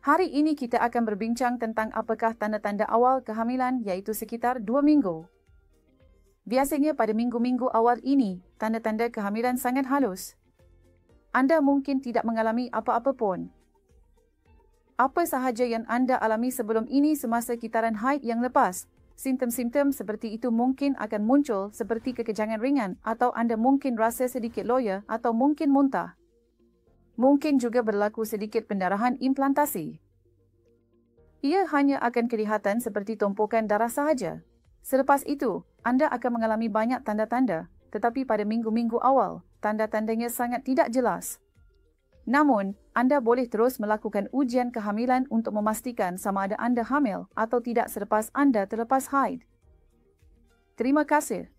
Hari ini kita akan berbincang tentang apakah tanda-tanda awal kehamilan iaitu sekitar 2 minggu. Biasanya pada minggu-minggu awal ini, tanda-tanda kehamilan sangat halus. Anda mungkin tidak mengalami apa-apa pun. Apa sahaja yang anda alami sebelum ini semasa kitaran haid yang lepas, simptom-simptom seperti itu mungkin akan muncul seperti kekejangan ringan atau anda mungkin rasa sedikit loya atau mungkin muntah. Mungkin juga berlaku sedikit pendarahan implantasi. Ia hanya akan kelihatan seperti tumpukan darah sahaja. Selepas itu, anda akan mengalami banyak tanda-tanda, tetapi pada minggu-minggu awal, tanda-tandanya sangat tidak jelas. Namun, anda boleh terus melakukan ujian kehamilan untuk memastikan sama ada anda hamil atau tidak selepas anda terlepas haid. Terima kasih.